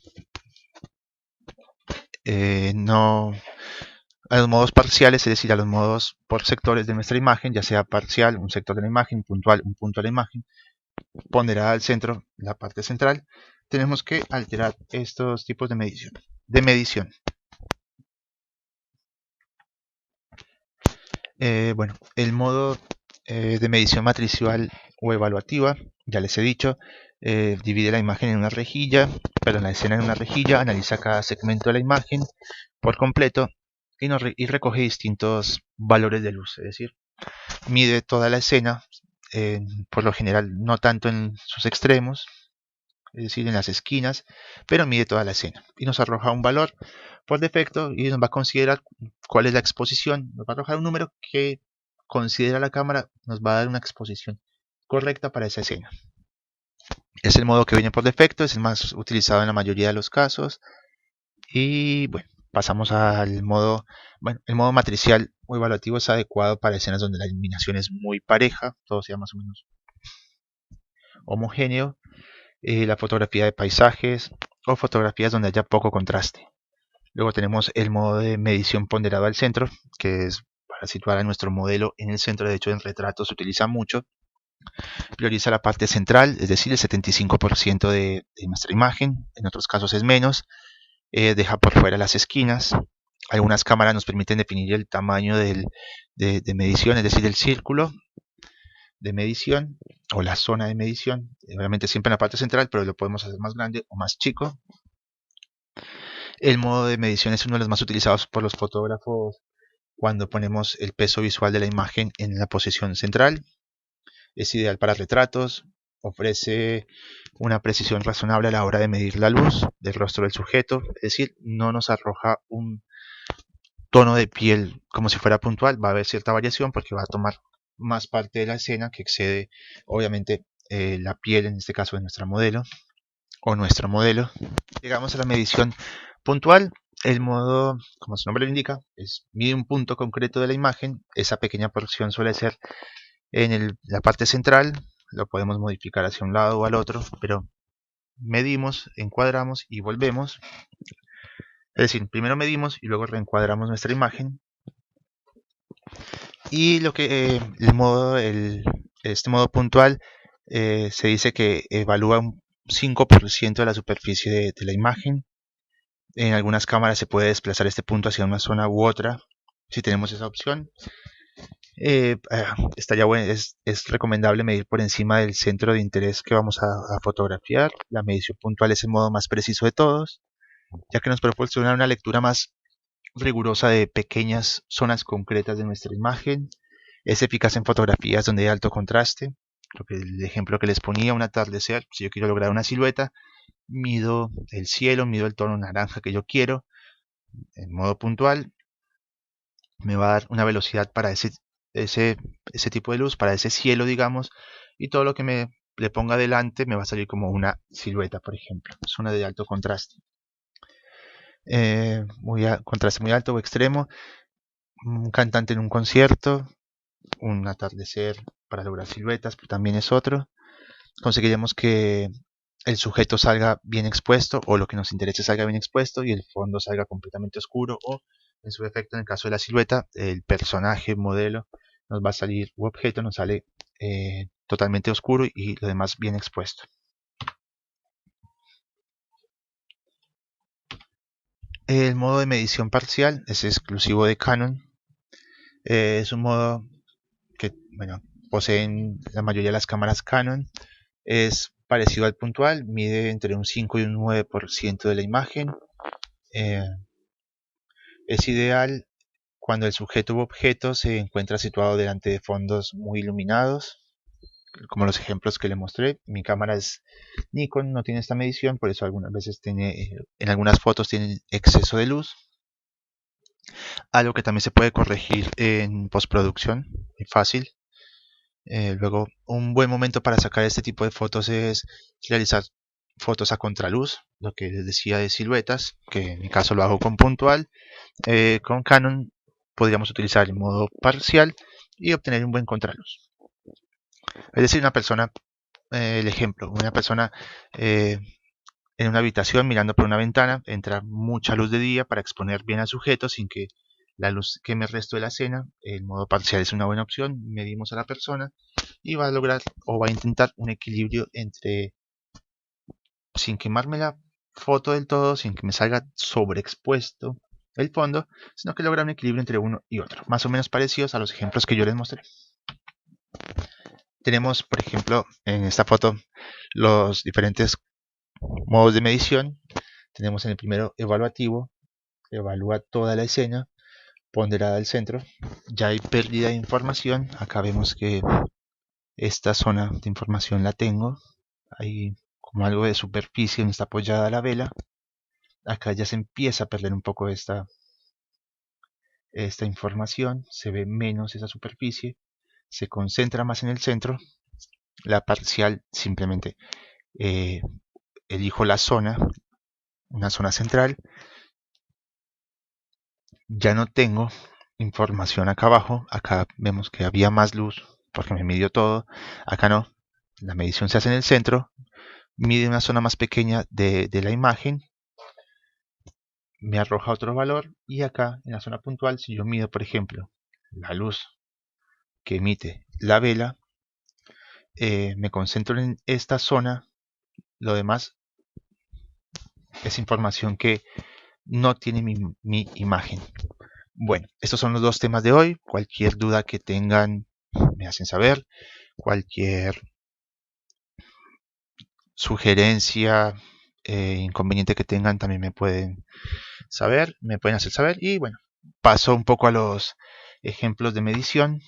a los modos parciales, es decir, a los modos por sectores de nuestra imagen, ya sea parcial, un sector de la imagen, puntual, un punto de la imagen, ponderada al centro, la parte central, tenemos que alterar estos tipos de medición. Bueno, el modo de medición matricial o evaluativa, ya les he dicho, divide la imagen en una rejilla, pero la escena en una rejilla, analiza cada segmento de la imagen por completo y recoge distintos valores de luz, es decir, mide toda la escena, por lo general no tanto en sus extremos, es decir, en las esquinas, pero mide toda la escena y nos arroja un valor por defecto y nos va a considerar cuál es la exposición, nos va a arrojar un número que considera la cámara nos va a dar una exposición correcta para esa escena. Es el modo que viene por defecto, es el más utilizado en la mayoría de los casos. Y bueno, pasamos al modo, bueno, el modo matricial o evaluativo es adecuado para escenas donde la iluminación es muy pareja, todo sea más o menos homogéneo, la fotografía de paisajes o fotografías donde haya poco contraste. Luego tenemos el modo de medición ponderado al centro, que es para situar a nuestro modelo en el centro. De hecho, en retratos se utiliza mucho. Prioriza la parte central, es decir, el 75% de nuestra imagen. En otros casos es menos. Deja por fuera las esquinas. Algunas cámaras nos permiten definir el tamaño de medición, es decir, el círculo de medición o la zona de medición. Obviamente siempre en la parte central, pero lo podemos hacer más grande o más chico. El modo de medición es uno de los más utilizados por los fotógrafos cuando ponemos el peso visual de la imagen en la posición central. Es ideal para retratos, ofrece una precisión razonable a la hora de medir la luz del rostro del sujeto, es decir, no nos arroja un tono de piel como si fuera puntual, va a haber cierta variación porque va a tomar más parte de la escena que excede obviamente la piel, en este caso de nuestra modelo o nuestro modelo. Llegamos a la medición puntual. El modo, como su nombre lo indica, mide un punto concreto de la imagen. Esa pequeña porción suele ser en la parte central. Lo podemos modificar hacia un lado o al otro, pero medimos, encuadramos y volvemos. Es decir, primero medimos y luego reencuadramos nuestra imagen. Y lo que este modo puntual se dice que evalúa un 5% de la superficie de la imagen. En algunas cámaras se puede desplazar este punto hacia una zona u otra si tenemos esa opción. Estaría bueno, es recomendable medir por encima del centro de interés que vamos a fotografiar. La medición puntual es el modo más preciso de todos, ya que nos proporciona una lectura más rigurosa de pequeñas zonas concretas de nuestra imagen. Es eficaz en fotografías donde hay alto contraste. El ejemplo que les ponía, un atardecer, si yo quiero lograr una silueta, mido el cielo, mido el tono naranja que yo quiero, en modo puntual, me va a dar una velocidad para ese tipo de luz, para ese cielo, digamos, y todo lo que le ponga delante me va a salir como una silueta, por ejemplo, zona de alto contraste. Contraste muy alto o extremo, un cantante en un concierto, un atardecer para lograr siluetas, pero también es otro. Conseguiremos que el sujeto salga bien expuesto, o lo que nos interese salga bien expuesto, y el fondo salga completamente oscuro, o en su efecto, en el caso de la silueta, el personaje, modelo, nos va a salir, u objeto nos sale totalmente oscuro y lo demás bien expuesto. El modo de medición parcial es exclusivo de Canon. Es un modo que, bueno, poseen la mayoría de las cámaras Canon. Es parecido al puntual, mide entre un 5 y un 9% de la imagen. Es ideal cuando el sujeto u objeto se encuentra situado delante de fondos muy iluminados, como los ejemplos que le mostré. Mi cámara es Nikon, no tiene esta medición, por eso algunas veces en algunas fotos tiene exceso de luz. Algo que también se puede corregir en postproducción, muy fácil. Luego, un buen momento para sacar este tipo de fotos es realizar fotos a contraluz, lo que les decía de siluetas, que en mi caso lo hago con puntual. Con Canon podríamos utilizar el modo parcial y obtener un buen contraluz. Es decir, una persona, el ejemplo, una persona en una habitación mirando por una ventana, entra mucha luz de día para exponer bien al sujeto sin que la luz queme el resto de la escena. El modo parcial es una buena opción, medimos a la persona y va a lograr o va a intentar un equilibrio entre, sin quemarme la foto del todo, sin que me salga sobreexpuesto el fondo, sino que logra un equilibrio entre uno y otro, más o menos parecidos a los ejemplos que yo les mostré. Tenemos, por ejemplo, en esta foto los diferentes modos de medición. Tenemos en el primero evaluativo, evalúa toda la escena, ponderada al centro. Ya hay pérdida de información. Acá vemos que esta zona de información la tengo. Hay como algo de superficie donde está apoyada la vela. Acá ya se empieza a perder un poco esta información, se ve menos esa superficie, se concentra más en el centro. La parcial simplemente elijo la zona, una zona central. Ya no tengo información acá abajo. Acá vemos que había más luz porque me midió todo. Acá no. La medición se hace en el centro. Mide una zona más pequeña de la imagen. Me arroja otro valor. Y acá en la zona puntual, si yo mido, por ejemplo, la luz que emite la vela, me concentro en esta zona. Lo demás es información que no tiene mi imagen. Bueno, estos son los dos temas de hoy. Cualquier duda que tengan me hacen saber. Cualquier sugerencia, inconveniente que tengan también me pueden hacer saber. Y bueno, paso un poco a los ejemplos de medición.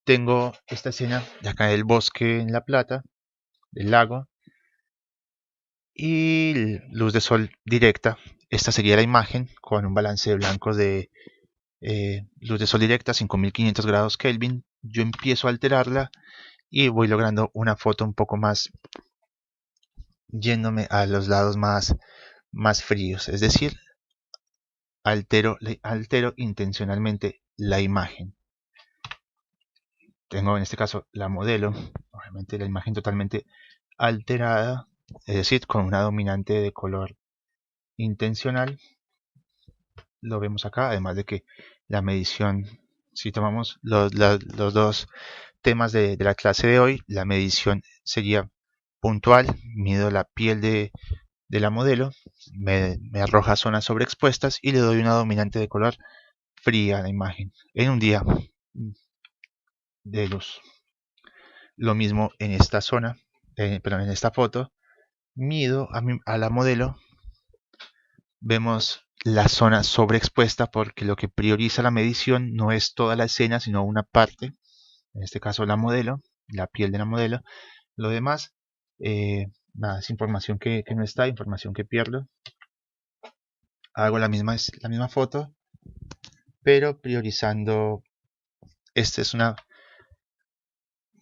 Tengo esta escena de acá del bosque en La Plata, del lago, y luz de sol directa. Esta sería la imagen con un balance de blancos de luz de sol directa, 5500 grados Kelvin. Yo empiezo a alterarla y voy logrando una foto un poco más yéndome a los lados más fríos, es decir, altero intencionalmente la imagen. Tengo en este caso la modelo, obviamente la imagen totalmente alterada, es decir, con una dominante de color intencional. Lo vemos acá, además de que la medición, si tomamos los dos temas de la clase de hoy, la medición sería puntual. Mido la piel de la modelo, me arroja zonas sobreexpuestas y le doy una dominante de color fría a la imagen en un día de luz. Lo mismo en esta zona, perdón, en esta foto, mido a la modelo, vemos la zona sobreexpuesta porque lo que prioriza la medición no es toda la escena, sino una parte, en este caso la modelo, la piel de la modelo. Lo demás, nada, es información que no está, información que pierdo. Hago la misma foto, pero priorizando. Este es una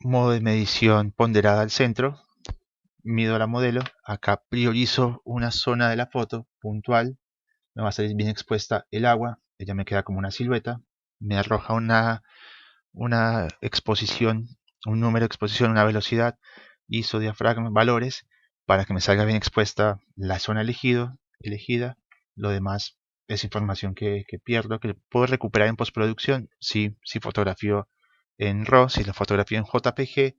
modo de medición ponderada al centro. Mido la modelo. Acá priorizo una zona de la foto puntual. Me va a salir bien expuesta el agua. Ella me queda como una silueta. Me arroja una exposición, un número de exposición, una velocidad, ISO, diafragma, valores, para que me salga bien expuesta la zona elegida. Lo demás es información que pierdo, que puedo recuperar en postproducción si fotografío en RAW. Si la fotografío en JPG,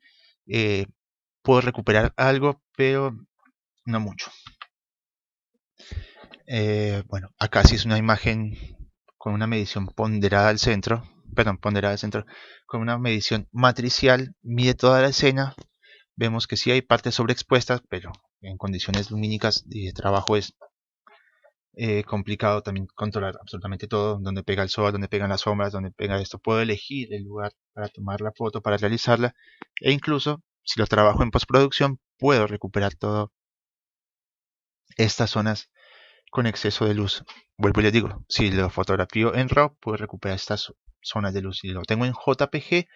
puedo recuperar algo, pero no mucho. Bueno, acá sí es una imagen con una medición ponderada al centro, con una medición matricial, mide toda la escena. Vemos que sí hay partes sobreexpuestas, pero en condiciones lumínicas y de trabajo es complicado también controlar absolutamente todo, donde pega el sol, donde pegan las sombras, donde pega esto. Puedo elegir el lugar para tomar la foto, para realizarla, e incluso si lo trabajo en postproducción puedo recuperar todas estas zonas con exceso de luz. Vuelvo y les digo, si lo fotografío en RAW puedo recuperar estas zonas de luz. Si lo tengo en JPG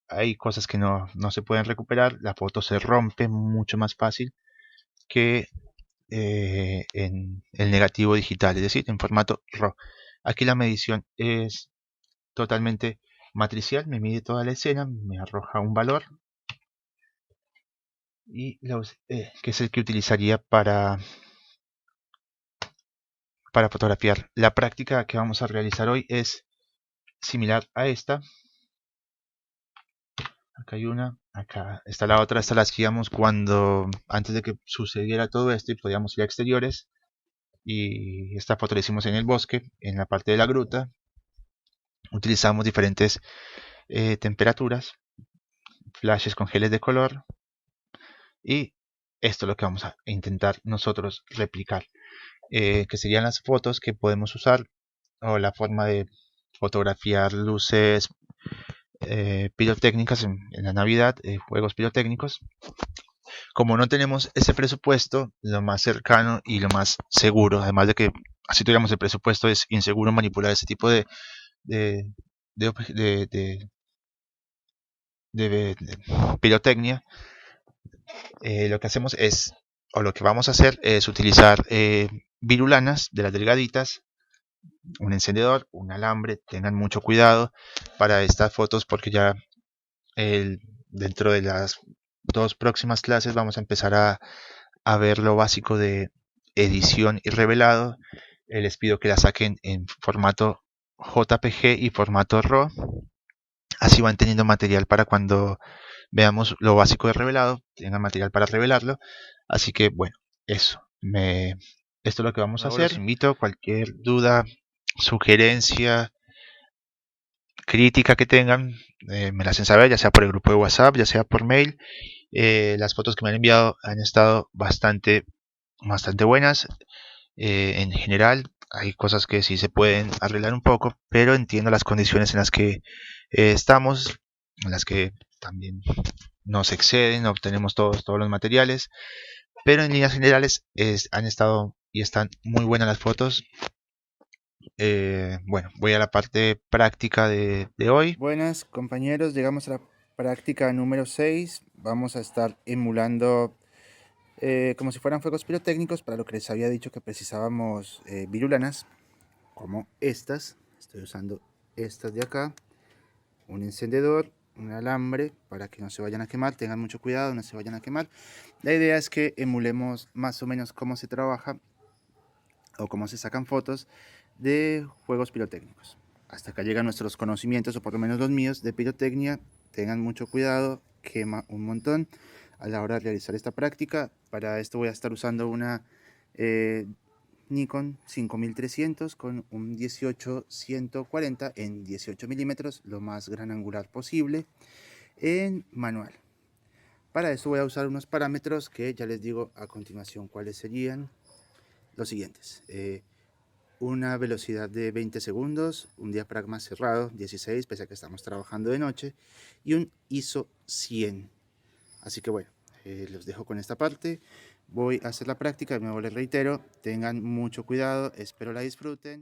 hay cosas que no se pueden recuperar, la foto se rompe mucho más fácil que en el negativo digital, es decir, en formato RAW. Aquí la medición es totalmente matricial, me mide toda la escena, me arroja un valor y que es el que utilizaría para fotografiar. La práctica que vamos a realizar hoy es similar a esta. Acá hay una, acá está la otra. Esta la hacíamos antes de que sucediera todo esto y podíamos ir a exteriores. Y esta foto la hicimos en el bosque, en la parte de la gruta. Utilizamos diferentes temperaturas, flashes con geles de color, y esto es lo que vamos a intentar nosotros replicar, que serían las fotos que podemos usar, o la forma de fotografiar luces pirotécnicas en la Navidad, juegos pirotécnicos. Como no tenemos ese presupuesto, lo más cercano y lo más seguro, además de que así tuviéramos el presupuesto, es inseguro manipular ese tipo de de, de, de, de, de pirotecnia, lo que hacemos es, o lo que vamos a hacer es utilizar virulanas de las delgaditas, un encendedor, un alambre. Tengan mucho cuidado para estas fotos porque ya dentro de las 2 próximas clases vamos a empezar a ver lo básico de edición y revelado. Les pido que la saquen en formato JPG y formato RAW. Así van teniendo material para cuando veamos lo básico de revelado, tengan material para revelarlo. Así que bueno, esto es lo que vamos a hacer. Los invito, cualquier duda, sugerencia, crítica que tengan, me la hacen saber, ya sea por el grupo de WhatsApp, ya sea por mail. Las fotos que me han enviado han estado bastante buenas. En general, hay cosas que sí se pueden arreglar un poco, pero entiendo las condiciones en las que estamos, en las que también nos exceden, obtenemos todos los materiales, pero en líneas generales han estado y están muy buenas las fotos. Bueno, voy a la parte práctica de hoy. Buenas compañeros, llegamos a la práctica número 6. Vamos a estar emulando como si fueran fuegos pirotécnicos, para lo que les había dicho que precisábamos virulanas como estas. Estoy usando estas de acá, un encendedor, un alambre para que no se vayan a quemar. Tengan mucho cuidado, no se vayan a quemar. La idea es que emulemos más o menos cómo se trabaja o cómo se sacan fotos de juegos pirotécnicos. Hasta acá llegan nuestros conocimientos, o por lo menos los míos, de pirotecnia. Tengan mucho cuidado, quema un montón a la hora de realizar esta práctica. Para esto voy a estar usando una Nikon 5300 con un 18-140 en 18 milímetros, lo más gran angular posible, en manual. Para esto voy a usar unos parámetros que ya les digo a continuación cuáles serían los siguientes. Una velocidad de 20 segundos, un diafragma cerrado 16, pese a que estamos trabajando de noche, y un ISO 100. Así que bueno, los dejo con esta parte. Voy a hacer la práctica, de nuevo les reitero, tengan mucho cuidado, espero la disfruten.